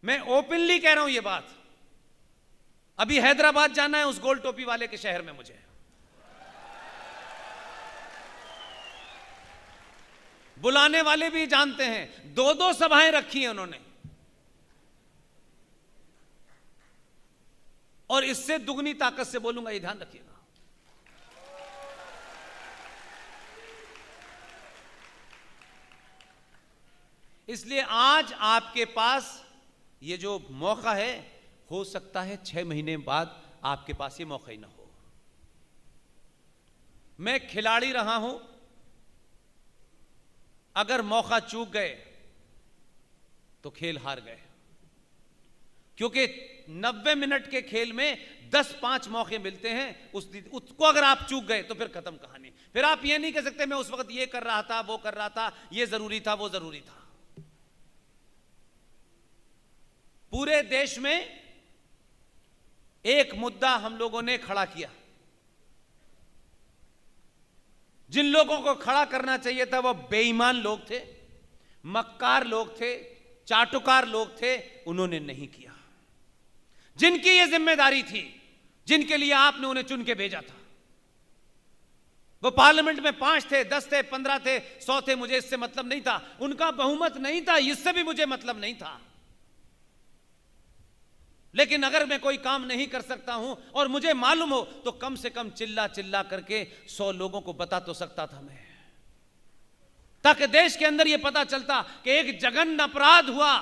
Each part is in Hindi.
मैं ओपनली कह रहा हूं ये बात। अभी हैदराबाद जाना है उस गोल टोपी वाले के शहर में मुझे, बुलाने वाले भी जानते हैं, 2-2 सभाएं रखी हैं उन्होंने, और इससे दुगनी ताकत से बोलूंगा, ये ध्यान रखिएगा। इसलिए आज आपके पास ये जो मौका है, हो सकता है 6 महीने बाद आपके पास ये मौका ही ना हो। मैं खिलाड़ी रहा हूं, अगर मौका चूक गए तो खेल हार गए, क्योंकि 90 मिनट के खेल में 10-5 मौके मिलते हैं, उसको अगर आप चूक गए तो फिर खत्म कहानी। फिर आप ये नहीं कह सकते मैं उस वक्त ये कर रहा था, वो कर रहा था, ये जरूरी था, वो जरूरी था। पूरे देश में एक मुद्दा हम लोगों ने खड़ा किया, जिन लोगों को खड़ा करना चाहिए था वो बेईमान लोग थे, मक्कार लोग थे, चाटुकार लोग थे, उन्होंने नहीं किया। जिनकी ये जिम्मेदारी थी, जिनके लिए आपने उन्हें चुन के भेजा था, वो पार्लियामेंट में 5 थे, 10 थे, 15 थे, 100 थे, मुझे इससे मतलब नहीं था। उनका बहुमत नहीं था, इससे भी मुझे मतलब नहीं था। लेकिन अगर मैं कोई काम नहीं कर सकता हूं और मुझे मालूम हो, तो कम से कम चिल्ला चिल्ला करके 100 लोगों को बता तो सकता था मैं, ताकि देश के अंदर यह पता चलता कि एक जघन्य अपराध हुआ,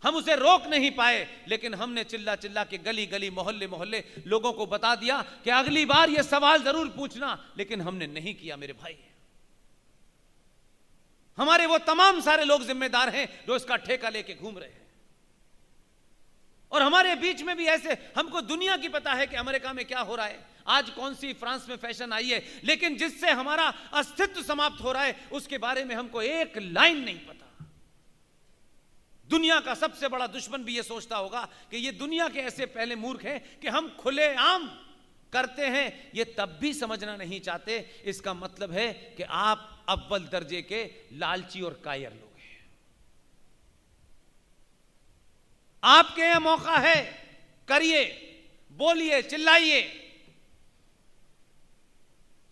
हम उसे रोक नहीं पाए, लेकिन हमने चिल्ला चिल्ला के गली गली मोहल्ले मोहल्ले लोगों को बता दिया कि अगली बार यह सवाल जरूर पूछना, लेकिन हमने नहीं किया। मेरे भाई, हमारे वो तमाम सारे लोग जिम्मेदार हैं जो इसका ठेका लेके घूम रहे हैं। और हमारे बीच में भी ऐसे, हमको दुनिया की पता है कि अमेरिका में क्या हो रहा है, आज कौन सी फ्रांस में फैशन आई है, लेकिन जिससे हमारा अस्तित्व समाप्त हो रहा है उसके बारे में हमको एक लाइन नहीं पता। दुनिया का सबसे बड़ा दुश्मन भी यह सोचता होगा कि ये दुनिया के ऐसे पहले मूर्ख हैं कि हम खुलेआम करते हैं, ये तब भी समझना नहीं चाहते। इसका मतलब है कि आप अव्वल दर्जे के लालची और कायर लोग हैं। आपके यहां मौका है, करिए, बोलिए, चिल्लाइए।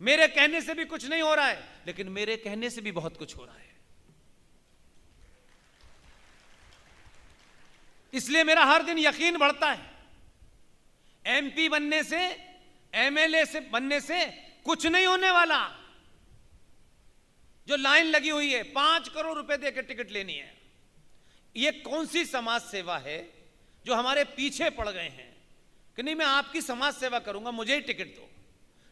मेरे कहने से भी कुछ नहीं हो रहा है, लेकिन मेरे कहने से भी बहुत कुछ हो रहा है। इसलिए मेरा हर दिन यकीन बढ़ता है। एमपी बनने से, एमएलए से बनने से कुछ नहीं होने वाला। जो लाइन लगी हुई है, 5 करोड़ रुपए देकर टिकट लेनी है, ये कौन सी समाज सेवा है जो हमारे पीछे पड़ गए हैं कि नहीं मैं आपकी समाज सेवा करूंगा, मुझे ही टिकट दो,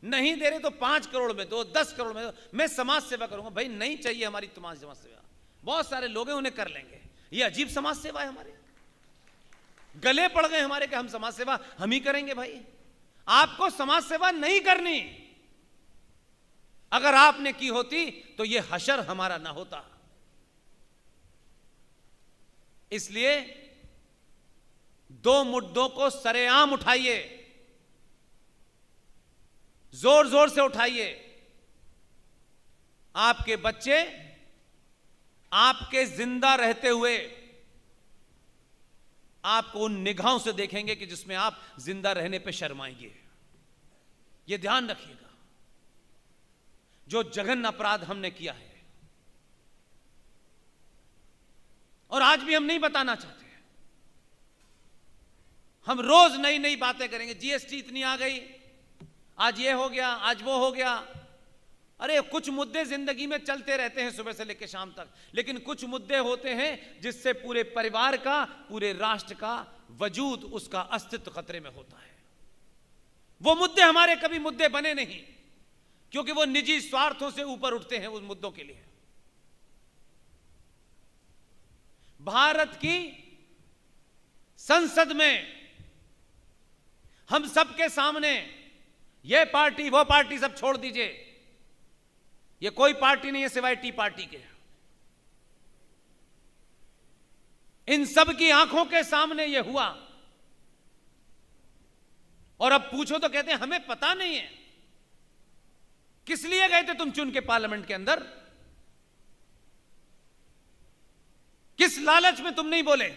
नहीं दे रहे तो 5 करोड़ में दो, 10 करोड़ में दो, मैं समाज सेवा करूंगा। भाई नहीं चाहिए हमारी तुम्हारी समाज सेवा, बहुत सारे लोग हैं उन्हें कर लेंगे। ये अजीब समाज सेवा है। हमारे गले पड़ गए हमारे कि हम समाज सेवा हम ही करेंगे। भाई आपको समाज सेवा नहीं करनी, अगर आपने की होती तो ये हशर हमारा ना होता। इसलिए 2 मुद्दों को सरेआम उठाइए, जोर जोर से उठाइए। आपके बच्चे आपके जिंदा रहते हुए आपको उन निगाहों से देखेंगे कि जिसमें आप जिंदा रहने पे शर्माएंगे। यह ध्यान रखिएगा। जो जघन्य अपराध हमने किया है, और आज भी हम नहीं बताना चाहते, हम रोज नई नई बातें करेंगे। जीएसटी इतनी आ गई, आज ये हो गया, आज वो हो गया। अरे कुछ मुद्दे जिंदगी में चलते रहते हैं सुबह से लेकर शाम तक, लेकिन कुछ मुद्दे होते हैं जिससे पूरे परिवार का, पूरे राष्ट्र का वजूद, उसका अस्तित्व खतरे में होता है। वो मुद्दे हमारे कभी मुद्दे बने नहीं, क्योंकि वो निजी स्वार्थों से ऊपर उठते हैं उन मुद्दों के लिए। भारत की संसद में हम सबके सामने, ये पार्टी वो पार्टी सब छोड़ दीजिए, ये कोई पार्टी नहीं है सिवाय टी पार्टी के, इन सब की आंखों के सामने ये हुआ। और अब पूछो तो कहते हैं हमें पता नहीं है। किस लिए गए थे तुम चुन के पार्लियामेंट के अंदर? किस लालच में तुम नहीं बोले?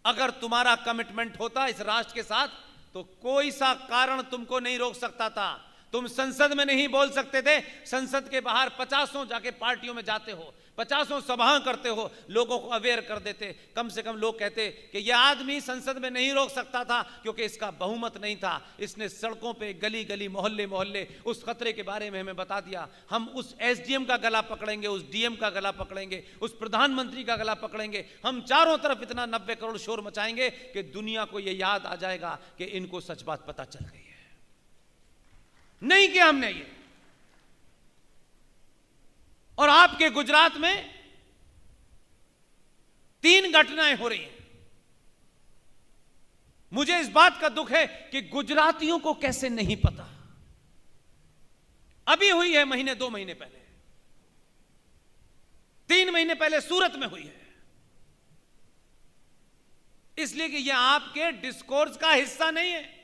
अगर तुम्हारा कमिटमेंट होता इस राष्ट्र के साथ तो कोई सा कारण तुमको नहीं रोक सकता था। तुम संसद में नहीं बोल सकते थे, संसद के बाहर 50 जाके पार्टियों में जाते हो, 50 सभाएं करते हो, लोगों को अवेयर कर देते। कम से कम लोग कहते कि यह आदमी संसद में नहीं रोक सकता था क्योंकि इसका बहुमत नहीं था। इसने सड़कों पे गली गली मोहल्ले मोहल्ले उस खतरे के बारे में हमें बता दिया। हम उस एसडीएम का गला पकड़ेंगे, उस डीएम का गला पकड़ेंगे, उस प्रधानमंत्री का गला पकड़ेंगे। हम चारों तरफ इतना 90 करोड़ शोर मचाएंगे कि दुनिया को यह याद आ जाएगा कि इनको सच बात पता चल गई है। नहीं किया हमने ये। और आपके गुजरात में 3 घटनाएं हो रही हैं। मुझे इस बात का दुख है कि गुजरातियों को कैसे नहीं पता। अभी हुई है महीने 2 महीने पहले, 3 महीने पहले सूरत में हुई है। इसलिए कि यह आपके डिस्कोर्स का हिस्सा नहीं है,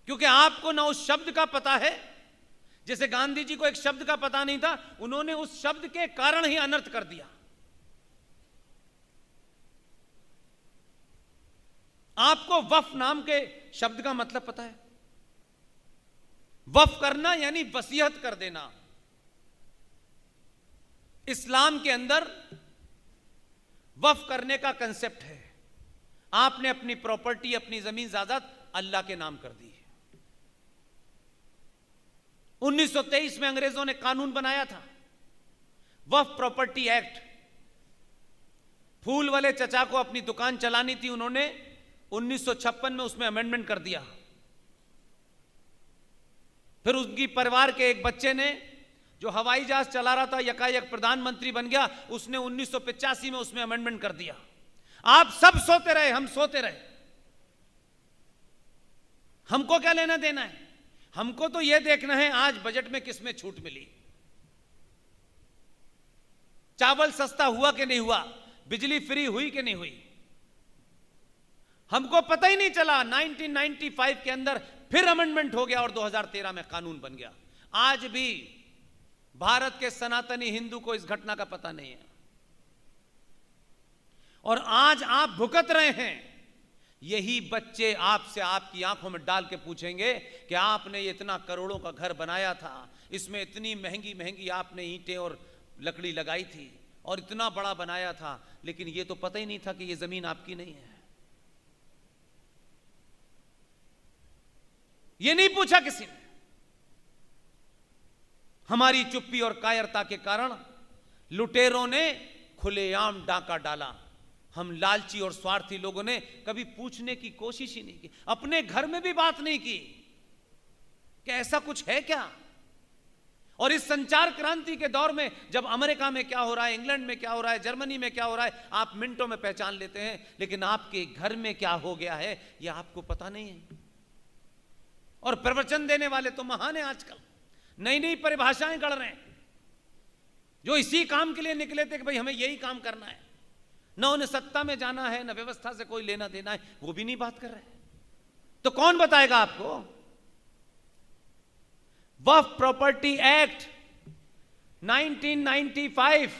क्योंकि आपको ना उस शब्द का पता है। जैसे गांधी जी को एक शब्द का पता नहीं था, उन्होंने उस शब्द के कारण ही अनर्थ कर दिया। आपको वफ नाम के शब्द का मतलब पता है? वफ करना यानी वसीयत कर देना। इस्लाम के अंदर वफ करने का कंसेप्ट है। आपने अपनी प्रॉपर्टी, अपनी जमीन जायदाद अल्लाह के नाम कर दी। 1923 में अंग्रेजों ने कानून बनाया था, वफ प्रॉपर्टी एक्ट। फूल वाले चचा को अपनी दुकान चलानी थी, उन्होंने 1956 में उसमें अमेंडमेंट कर दिया। फिर उनकी परिवार के एक बच्चे ने, जो हवाई जहाज चला रहा था, यकायक प्रधानमंत्री बन गया। उसने 1985 में उसमें अमेंडमेंट कर दिया। आप सब सोते रहे, हम सोते रहे। हमको क्या लेना देना है? हमको तो यह देखना है आज बजट में किसमें छूट मिली, चावल सस्ता हुआ कि नहीं हुआ, बिजली फ्री हुई कि नहीं हुई। हमको पता ही नहीं चला। 1995 के अंदर फिर अमेंडमेंट हो गया और 2013 में कानून बन गया। आज भी भारत के सनातनी हिंदू को इस घटना का पता नहीं है, और आज आप भुगत रहे हैं। यही बच्चे आपसे आपकी आंखों में डाल के पूछेंगे कि आपने ये इतना करोड़ों का घर बनाया था, इसमें इतनी महंगी महंगी आपने ईंटें और लकड़ी लगाई थी और इतना बड़ा बनाया था, लेकिन ये तो पता ही नहीं था कि ये जमीन आपकी नहीं है। ये नहीं पूछा किसी ने। हमारी चुप्पी और कायरता के कारण लुटेरों ने खुलेआम डाका डाला। हम लालची और स्वार्थी लोगों ने कभी पूछने की कोशिश ही नहीं की। अपने घर में भी बात नहीं की कि ऐसा कुछ है क्या। और इस संचार क्रांति के दौर में जब अमेरिका में क्या हो रहा है, इंग्लैंड में क्या हो रहा है, जर्मनी में क्या हो रहा है, आप मिनटों में पहचान लेते हैं, लेकिन आपके घर में क्या हो गया है यह आपको पता नहीं है। और प्रवचन देने वाले तो महान है, आजकल नई नई परिभाषाएं गढ़ रहे हैं, जो इसी काम के लिए निकले थे कि भाई हमें यही काम करना है। न उन्हें सत्ता में जाना है, न व्यवस्था से कोई लेना देना है, वो भी नहीं बात कर रहे। तो कौन बताएगा आपको? वक्फ प्रॉपर्टी एक्ट 1995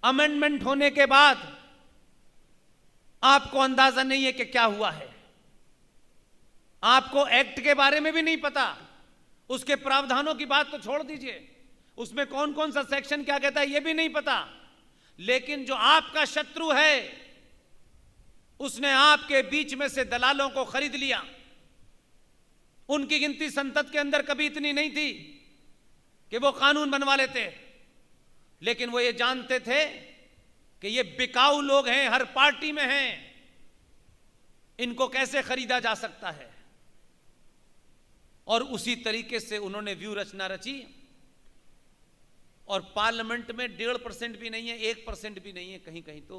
अमेंडमेंट होने के बाद आपको अंदाजा नहीं है कि क्या हुआ है। आपको एक्ट के बारे में भी नहीं पता। उसके प्रावधानों की बात तो छोड़ दीजिए, उसमें कौन कौन सा सेक्शन क्या कहता है यह भी नहीं पता। लेकिन जो आपका शत्रु है उसने आपके बीच में से दलालों को खरीद लिया। उनकी गिनती संसद के अंदर कभी इतनी नहीं थी कि वो कानून बनवा लेते, लेकिन वो ये जानते थे कि ये बिकाऊ लोग हैं, हर पार्टी में हैं, इनको कैसे खरीदा जा सकता है। और उसी तरीके से उन्होंने व्यू रचना रची। और पार्लियामेंट में 1.5% भी नहीं है, 1% भी नहीं है कहीं कहीं तो।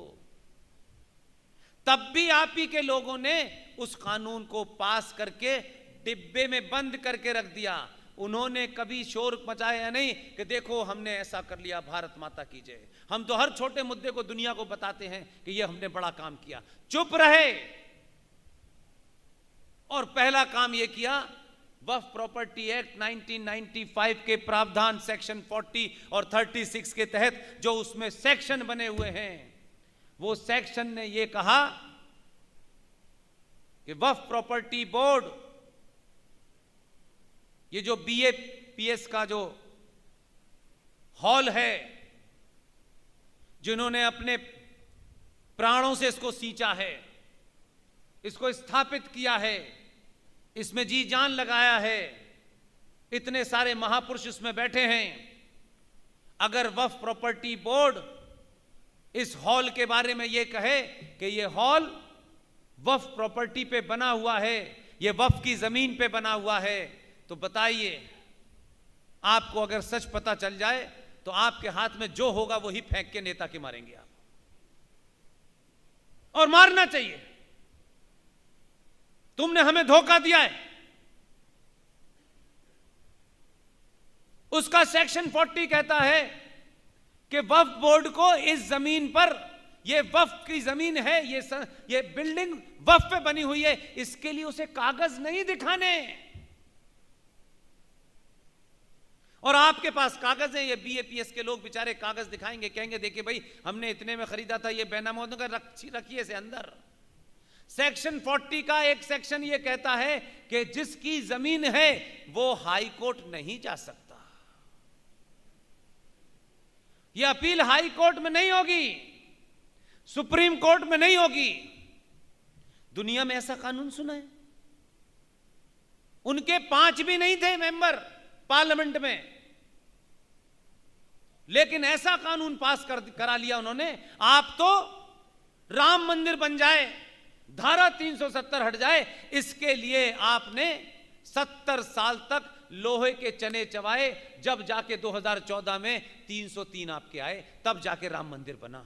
तब भी आप ही के लोगों ने उस कानून को पास करके डिब्बे में बंद करके रख दिया। उन्होंने कभी शोर मचाया नहीं कि देखो हमने ऐसा कर लिया, भारत माता की जय। हम तो हर छोटे मुद्दे को दुनिया को बताते हैं कि ये हमने बड़ा काम किया। चुप रहे। और पहला काम ये किया, वक्फ प्रॉपर्टी एक्ट 1995 के प्रावधान सेक्शन 40 और 36 के तहत जो उसमें सेक्शन बने हुए हैं, वो सेक्शन ने ये कहा कि वक्फ प्रॉपर्टी बोर्ड, ये जो BAPS का जो हॉल है, जिन्होंने अपने प्राणों से इसको सींचा है, इसको स्थापित किया है, इसमें जी जान लगाया है, इतने सारे महापुरुष इसमें बैठे हैं, अगर वक्फ प्रॉपर्टी बोर्ड इस हॉल के बारे में यह कहे कि यह हॉल वक्फ प्रॉपर्टी पे बना हुआ है, यह वक्फ की जमीन पे बना हुआ है, तो बताइए, आपको अगर सच पता चल जाए तो आपके हाथ में जो होगा वही फेंक के नेता के मारेंगे आप, और मारना चाहिए। तुमने हमें धोखा दिया है। उसका सेक्शन 40 कहता है कि वक्फ बोर्ड को इस जमीन पर, यह वक्फ की जमीन है, ये बिल्डिंग वक्फ पे बनी हुई है, इसके लिए उसे कागज नहीं दिखाने। और आपके पास कागज है, ये BAPS के लोग बेचारे कागज दिखाएंगे, कहेंगे देखिए भाई हमने इतने में खरीदा था, ये बेनामों का रखिए इसे अंदर। सेक्शन 40 का एक सेक्शन ये कहता है कि जिसकी जमीन है वो हाई कोर्ट नहीं जा सकता, यह अपील हाई कोर्ट में नहीं होगी, सुप्रीम कोर्ट में नहीं होगी। दुनिया में ऐसा कानून सुना है? उनके 5 भी नहीं थे मेंबर पार्लियामेंट में, लेकिन ऐसा कानून पास करा लिया उन्होंने, आप तो राम मंदिर बन जाए, धारा 370 हट जाए, इसके लिए आपने 70 साल तक लोहे के चने चबाए, जब जाके 2014 में 303 आपके आए, तब जाके राम मंदिर बना।